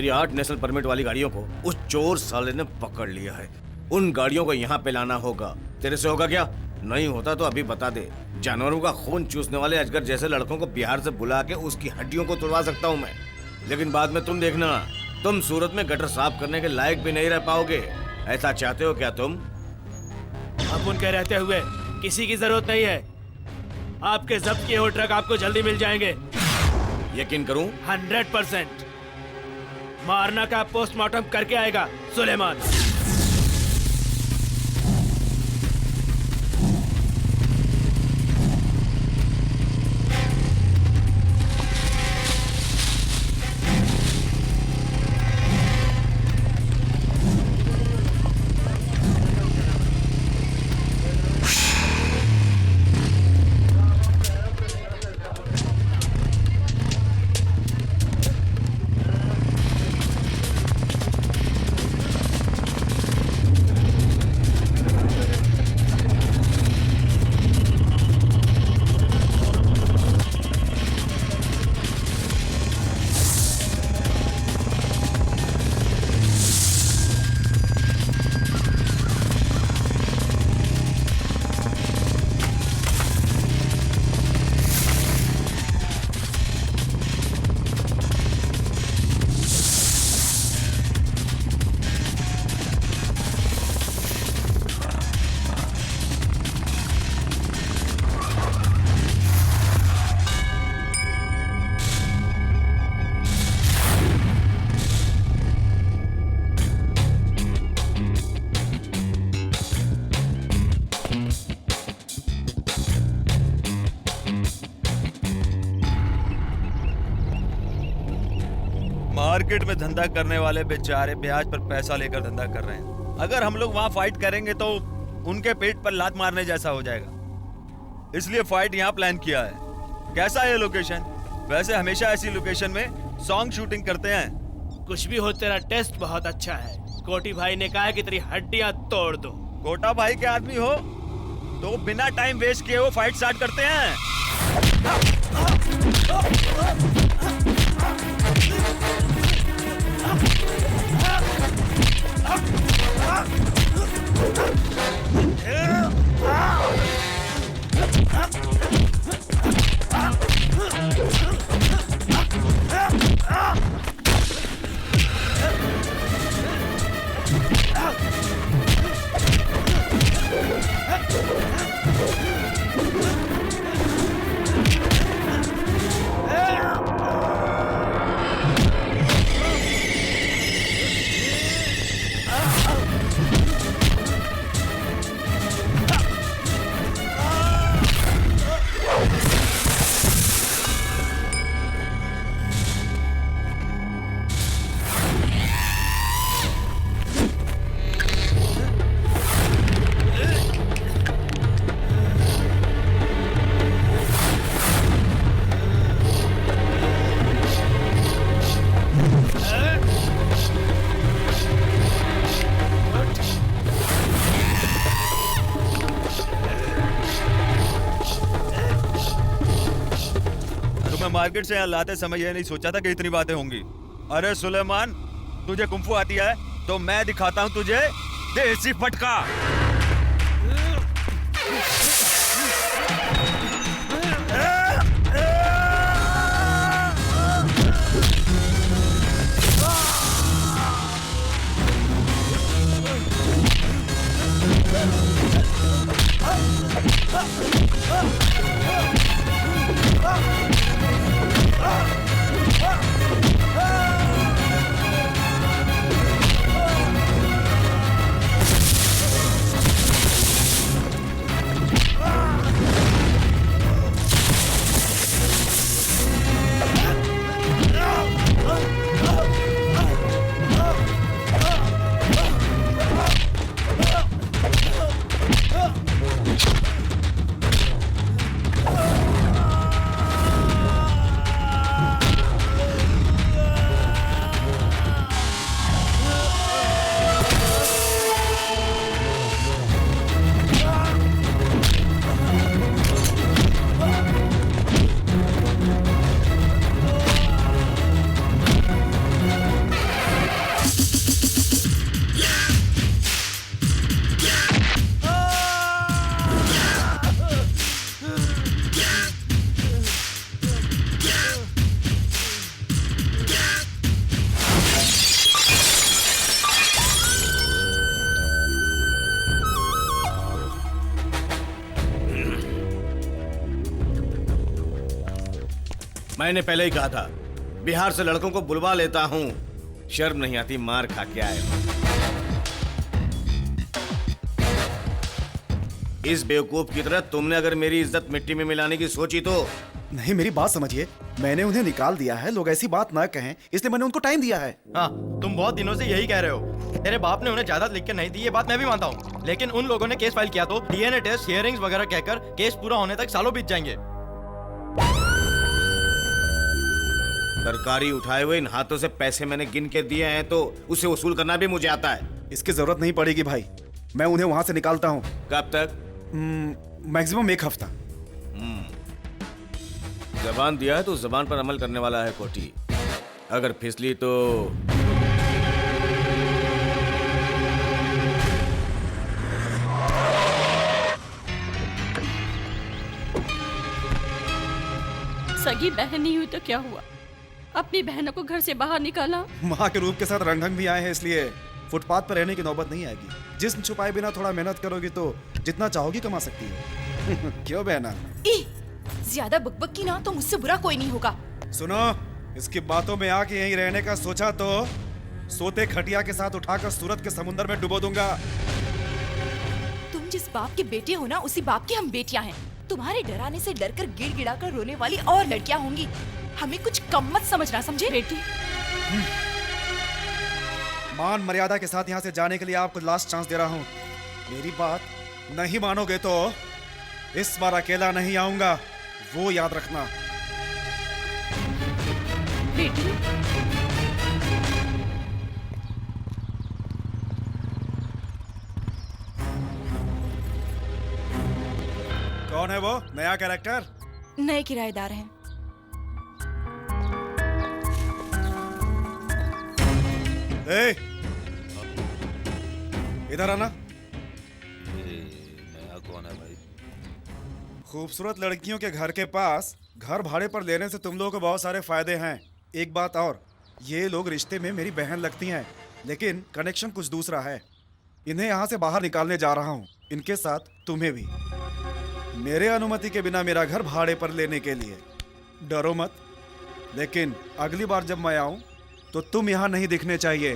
मेरी 8 national permit वाली गाड़ियों को उस चोर साले ने पकड़ लिया है। उन गाड़ियों को यहाँ पे लाना होगा। तेरे से होगा क्या? नहीं होता तो अभी बता दे। जानवरों का खून चूसने वाले अजगर जैसे लड़कों को बिहार से बुला के उसकी हड्डियों को तोड़वा सकता हूँ मैं, लेकिन बाद में तुम देखना, तुम सूरत में गटर साफ करने के लायक भी नहीं रह पाओगे। ऐसा चाहते हो क्या तुम? अब उनके रहते हुए किसी की जरूरत नहीं है। आपके जब्त किए हुए ट्रक आपको जल्दी मिल जाएंगे। यकीन करूं? 100%। मारना का पोस्टमार्टम करके आएगा सुलेमान। मार्केट में धंधा करने वाले बेचारे ब्याज पर पैसा लेकर धंधा कर रहे हैं। अगर हम लोग वहां फाइट करेंगे तो उनके पेट पर लात मारने जैसा हो जाएगा, इसलिए फाइट यहाँ प्लान किया है। कैसा है लोकेशन? वैसे हमेशा ऐसी लोकेशन में सॉन्ग शूटिंग करते हैं। कुछ भी हो, तेरा टेस्ट बहुत अच्छा है। कोटी भाई ने कहा है कि तेरी हड्डियां तोड़ दो। कोटा भाई के आदमी हो तो बिना टाइम वेस्ट किए वो फाइट स्टार्ट करते हैं। मार्केट से यहाँ लाते समय ये नहीं सोचा था कि इतनी बातें होंगी। अरे सुलेमान, तुझे कुंफू आती है तो मैं दिखाता हूँ तुझे देसी फटका। मैंने पहले ही कहा था, बिहार से लड़कों को बुलवा लेता हूँ। शर्म नहीं आती, मार खा के आए हो। इस बेवकूफ की तरह तुमने अगर मेरी इज्जत मिट्टी में मिलाने की सोची तो नहीं, मेरी बात समझिए। मैंने उन्हें निकाल दिया है, लोग ऐसी बात ना कहें, इसलिए मैंने उनको टाइम दिया है। हाँ, तुम बहुत दिनों से यही कह रहे हो। तेरे बाप ने उन्हें जायदाद लिख के नहीं दी, ये बात मैं भी मानता हूँ। लेकिन उन लोगों ने केस फाइल किया तो डीएनए टेस्ट, हियरिंग्स वगैरह कहकर केस पूरा होने तक सालों बीत जाएंगे। सरकारी उठाए हुए इन हाथों से पैसे मैंने गिन के दिए हैं तो उसे वसूल करना भी मुझे आता है। इसकी जरूरत नहीं पड़ेगी भाई, मैं उन्हें वहां से निकालता हूँ। कब तक? मैक्सिमम 1 हफ्ता। जबान दिया है तो जबान पर अमल करने वाला है कोटी। अगर फिसली तो सगी बहन नहीं हुई तो क्या हुआ? अपनी बहनों को घर से बाहर निकाला। माँ के रूप के साथ रंग भी आए हैं, इसलिए फुटपाथ पर रहने की नौबत नहीं आएगी। जिस्म छुपाए बिना थोड़ा मेहनत करोगी तो जितना चाहोगी कमा सकती हो। क्यों बहना? ज्यादा बकबक की ना तो मुझसे बुरा कोई नहीं होगा। सुनो, इसकी बातों में आके यहीं रहने का सोचा तो सोते खटिया के साथ उठाकर सूरत के समुद्र में डुबो दूंगा। तुम जिस बाप के बेटे हो ना, उसी बाप की हम बेटियां हैं। तुम्हारे डराने से डरकर गिड़गिड़ा कर रोने वाली और लड़कियां होंगी। हमें कुछ कम मत समझना, समझे? बेटी, मान मर्यादा के साथ यहाँ से जाने के लिए आपको लास्ट चांस दे रहा हूँ। मेरी बात नहीं मानोगे तो इस बार अकेला नहीं आऊंगा, वो याद रखना। बेटी, कौन है वो नया कैरेक्टर? नए किराएदार हैं। ए, इधर आना। नया कौन है भाई? खूबसूरत लड़कियों के घर के पास घर भाड़े पर लेने से तुम लोगों को बहुत सारे फायदे हैं। एक बात और, ये लोग रिश्ते में मेरी बहन लगती हैं, लेकिन कनेक्शन कुछ दूसरा है। इन्हें यहाँ से बाहर निकालने जा रहा हूँ, इनके साथ तुम्हें भी। मेरे अनुमति के बिना मेरा घर भाड़े पर लेने के लिए। डरो मत, लेकिन अगली बार जब मैं आऊँ तो तुम यहाँ नहीं दिखने चाहिए।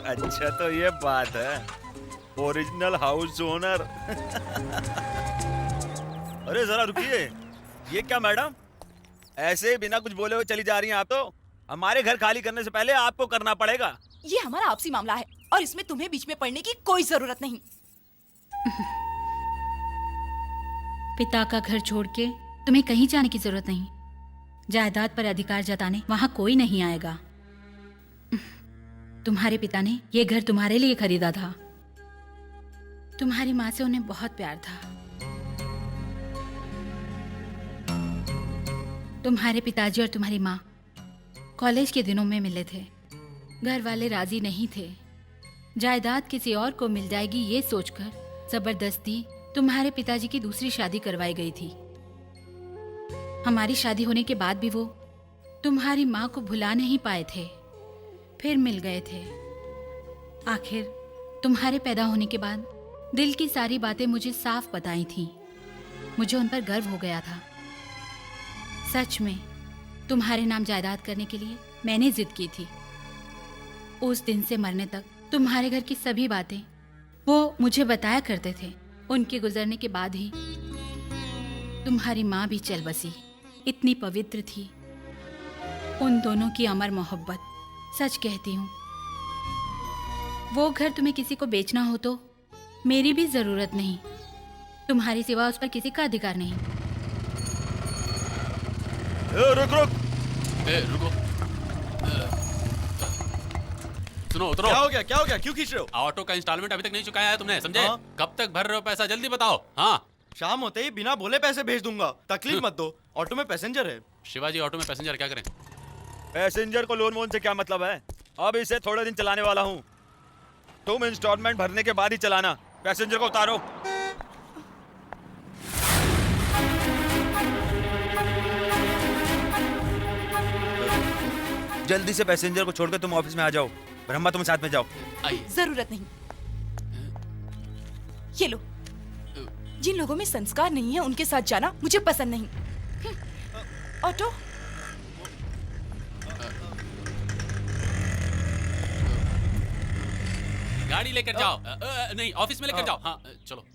अच्छा तो ये बात है, ओरिजिनल हाउस ओनर। अरे जरा रुकिए, ये क्या मैडम, ऐसे बिना कुछ बोले हुए चली जा रही हैं आप? तो हमारे घर खाली करने से पहले आपको करना पड़ेगा। ये हमारा आपसी मामला है और इसमें तुम्हें बीच में पड़ने की कोई जरूरत नहीं। पिता का घर छोड़ के तुम्हें कहीं जाने की जरूरत नहीं। जायदाद पर अधिकार जताने वहां कोई नहीं आएगा। तुम्हारे पिता ने ये घर तुम्हारे लिए खरीदा था। तुम्हारी माँ से उन्हें बहुत प्यार था। तुम्हारे पिताजी और तुम्हारी माँ कॉलेज के दिनों में मिले थे। घर वाले राजी नहीं थे। जायदाद किसी और को मिल जाएगी ये सोचकर जबरदस्ती तुम्हारे पिताजी की दूसरी शादी करवाई गई थी। हमारी शादी होने के बाद भी वो तुम्हारी माँ को भुला नहीं पाए थे, फिर मिल गए थे। आखिर तुम्हारे पैदा होने के बाद दिल की सारी बातें मुझे साफ बताई थी। मुझे उन पर गर्व हो गया था। सच में तुम्हारे नाम जायदाद करने के लिए मैंने जिद की थी। उस दिन से मरने तक तुम्हारे घर की सभी बातें वो मुझे बताया करते थे। उनके गुजरने के बाद ही तुम्हारी माँ भी चल बसी। इतनी पवित्र थी उन दोनों की अमर मोहब्बत। सच कहती हूँ, वो घर तुम्हें किसी को बेचना हो तो मेरी भी जरूरत नहीं। तुम्हारी सिवा उस पर किसी का अधिकार नहीं। रुक रुक, रुको। सुनो, उतरो। क्या हो गया? क्या हो गया? क्यों खींच रहे हो? ऑटो का इंस्टॉलमेंट अभी तक नहीं चुकाया है तुमने, समझे? हाँ। कब तक भर रहे हो पैसा? जल्दी बताओ। हाँ, शाम होते ही बिना बोले पैसे भेज दूंगा। तकलीफ मत दो, ऑटो में पैसेंजर है। शिवाजी, ऑटो में पैसेंजर क्या करें? पैसेंजर को लोन वोन से क्या मतलब है? अब इसे थोड़े दिन चलाने वाला हूँ। तुम इंस्टॉलमेंट भरने के बाद ही चलाना। पैसेंजर को उतारो। जल्दी से पैसेंजर को छोड़कर तुम ऑफिस में आ जाओ। ब्रह्मा, तुम साथ में जाओ। आइए। जरूरत नहीं। ये लो। जिन लोगों में संस्कार नहीं है उनके साथ जाना मुझे पसंद नहीं। ऑटो। गाड़ी लेकर जाओ। नहीं, ऑफिस में लेकर जाओ। हाँ, चलो।